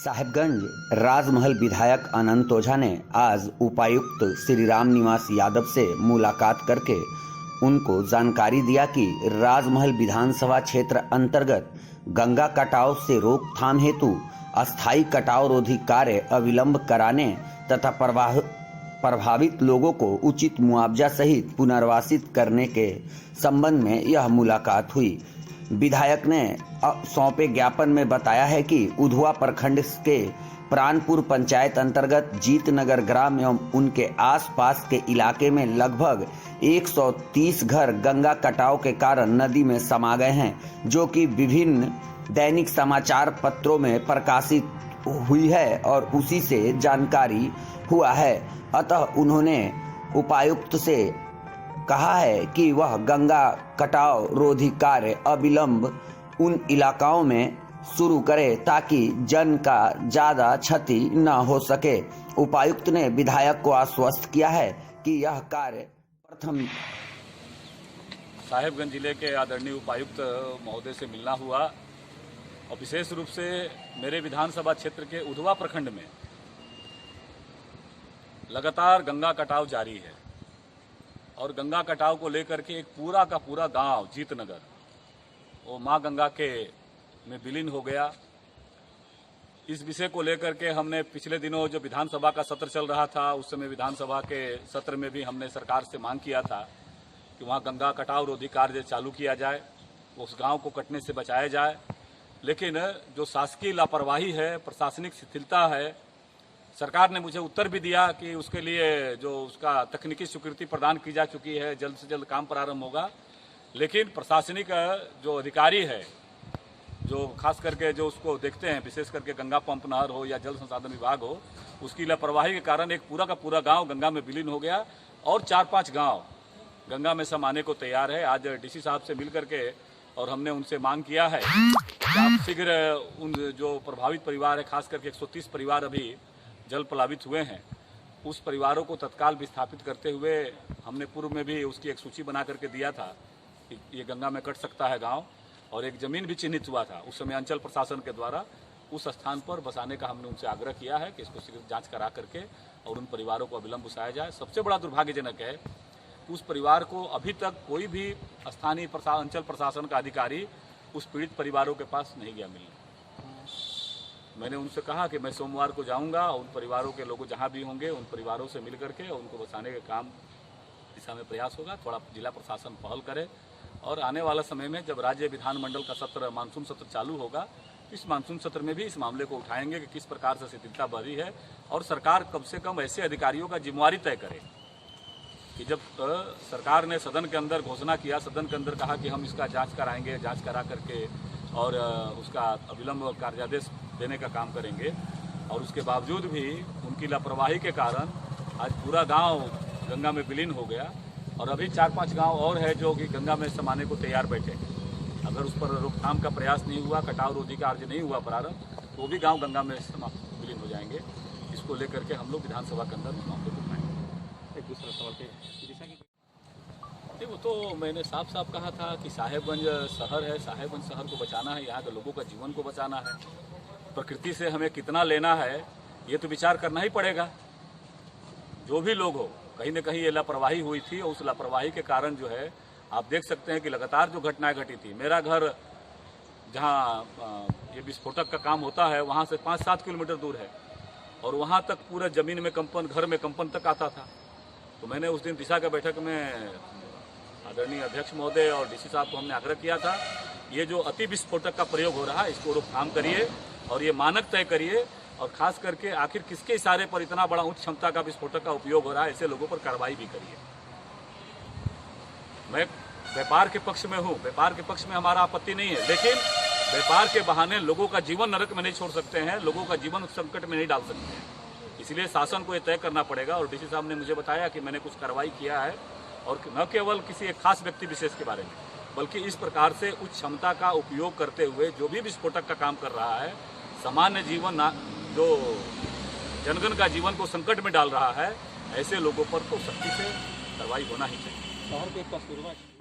साहेबगंज राजमहल विधायक अनंत ओझा ने आज उपायुक्त श्री राम निवास यादव से मुलाकात करके उनको जानकारी दिया कि राजमहल विधानसभा क्षेत्र अंतर्गत गंगा कटाव से रोकथाम हेतु अस्थायी कटाव रोधी कार्य अविलंब कराने तथा प्रभावित लोगों को उचित मुआवजा सहित पुनर्वासित करने के संबंध में यह मुलाकात हुई। विधायक ने सौंपे ज्ञापन में बताया है कि उधवा प्रखंड के प्राणपुर पंचायत अंतर्गत जीतनगर ग्राम एवं उनके आसपास के इलाके में लगभग 130 घर गंगा कटाव के कारण नदी में समा गए हैं, जो कि विभिन्न दैनिक समाचार पत्रों में प्रकाशित हुई है और उसी से जानकारी हुआ है। अतः उन्होंने उपायुक्त से कहा है कि वह गंगा कटाव रोधी कार्य अविलंब उन इलाकाओं में शुरू करे ताकि जन का ज्यादा क्षति न हो सके। उपायुक्त ने विधायक को आश्वस्त किया है कि यह कार्य प्रथम साहेबगंज जिले के आदरणीय उपायुक्त महोदय से मिलना हुआ और विशेष रूप से मेरे विधानसभा क्षेत्र के उधवा प्रखंड में लगातार गंगा कटाव जारी है और गंगा कटाव को लेकर के एक पूरा का पूरा गांव जीतनगर वो मां गंगा के में विलीन हो गया। इस विषय को लेकर के हमने पिछले दिनों जो विधानसभा का सत्र चल रहा था उस समय विधानसभा के सत्र में भी हमने सरकार से मांग किया था कि वहां गंगा कटाव रोधी कार्य चालू किया जाए, उस गांव को कटने से बचाया जाए। लेकिन जो शासकीय लापरवाही है, प्रशासनिक शिथिलता है, सरकार ने मुझे उत्तर भी दिया कि उसके लिए जो उसका तकनीकी स्वीकृति प्रदान की जा चुकी है, जल्द से जल्द काम प्रारंभ होगा। लेकिन प्रशासनिक जो अधिकारी है, जो खास करके जो उसको देखते हैं, विशेष करके गंगा पंप नहर हो या जल संसाधन विभाग हो, उसकी लापरवाही के कारण एक पूरा का पूरा गांव गंगा में विलीन हो गया और 4-5 गांव गंगा में समाने को तैयार है। आज डीसी साहब से मिल करके और हमने उनसे मांग किया है कि आप शीघ्र उन जो प्रभावित परिवार है, खास करके 130 परिवार अभी जल प्लावित हुए हैं, उस परिवारों को तत्काल विस्थापित करते हुए हमने पूर्व में भी उसकी एक सूची बना करके दिया था कि ये गंगा में कट सकता है गांव, और एक जमीन भी चिन्हित हुआ था उस समय अंचल प्रशासन के द्वारा। उस स्थान पर बसाने का हमने उनसे आग्रह किया है कि इसको शीघ्र जांच करा करके और उन परिवारों को अविलंब बसाया जाए। सबसे बड़ा दुर्भाग्यजनक है कि उस परिवार को अभी तक कोई भी स्थानीय अंचल प्रशासन का अधिकारी उस पीड़ित परिवारों के पास नहीं गया मिलने। मैंने उनसे कहा कि मैं सोमवार को जाऊंगा, उन परिवारों के लोग जहां भी होंगे उन परिवारों से मिल करके उनको बसाने का काम दिशा में प्रयास होगा। थोड़ा जिला प्रशासन पहल करे और आने वाला समय में जब राज्य विधानमंडल का सत्र मानसून सत्र चालू होगा, इस मानसून सत्र में भी इस मामले को उठाएंगे कि किस प्रकार से शिथिलता बढ़ी है और सरकार कम से कम ऐसे अधिकारियों का जिम्मेवारी तय करे कि जब सरकार ने सदन के अंदर घोषणा किया, सदन के अंदर कहा कि हम इसका जांच कराएंगे, जांच करा करके और उसका अविलंब कार्यादेश देने का काम करेंगे, और उसके बावजूद भी उनकी लापरवाही के कारण आज पूरा गांव गंगा में विलीन हो गया और अभी 4-5 गांव और है जो कि गंगा में समाने को तैयार बैठे हैं। अगर उस पर रोकथाम का प्रयास नहीं हुआ, कटाव रोधी कार्य नहीं हुआ प्रारंभ, तो वो भी गाँव गंगा में विलीन हो जाएंगे। इसको लेकर के हम लोग विधानसभा के अंदर इस मामले को उठाएंगे। एक दूसरा सवाल पे नहीं, वो तो मैंने साफ साफ कहा था कि साहेबगंज शहर है, साहेबगंज शहर को बचाना है, यहाँ के लोगों का जीवन को बचाना है। प्रकृति से हमें कितना लेना है ये तो विचार करना ही पड़ेगा। जो भी लोग हो, कहीं न कहीं ये लापरवाही हुई थी और उस लापरवाही के कारण जो है आप देख सकते हैं कि लगातार जो घटनाएं घटी थी। मेरा घर जहाँ ये विस्फोटक का काम होता है वहाँ से 5-7 किलोमीटर दूर है और वहाँ तक पूरा जमीन में कंपन, घर में कंपन तक आता था। तो मैंने उस दिन दिशा के बैठक में आदरणीय अध्यक्ष महोदय और डीसी साहब को हमने आग्रह किया था, ये जो अति विस्फोटक का प्रयोग हो रहा है इसको रोकथाम करिए और ये मानक तय करिए, और खास करके आखिर किसके इशारे पर इतना बड़ा उच्च क्षमता का विस्फोटक का उपयोग हो रहा है, ऐसे लोगों पर कार्रवाई भी करिए। मैं व्यापार के पक्ष में हूँ, व्यापार के पक्ष में हमारा आपत्ति नहीं है, लेकिन व्यापार के बहाने लोगों का जीवन नरक में नहीं छोड़ सकते हैं, लोगों का जीवन संकट में नहीं डाल सकते हैं। इसलिए शासन को ये तय करना पड़ेगा और डीसी साहब ने मुझे बताया कि मैंने कुछ कार्रवाई किया है, और न केवल किसी एक खास व्यक्ति विशेष के बारे में, बल्कि इस प्रकार से उच्च क्षमता का उपयोग करते हुए जो भी विस्फोटक का काम कर रहा है, सामान्य जीवन जो जनगण का जीवन को संकट में डाल रहा है, ऐसे लोगों पर तो सख्ती से कार्रवाई होना ही चाहिए।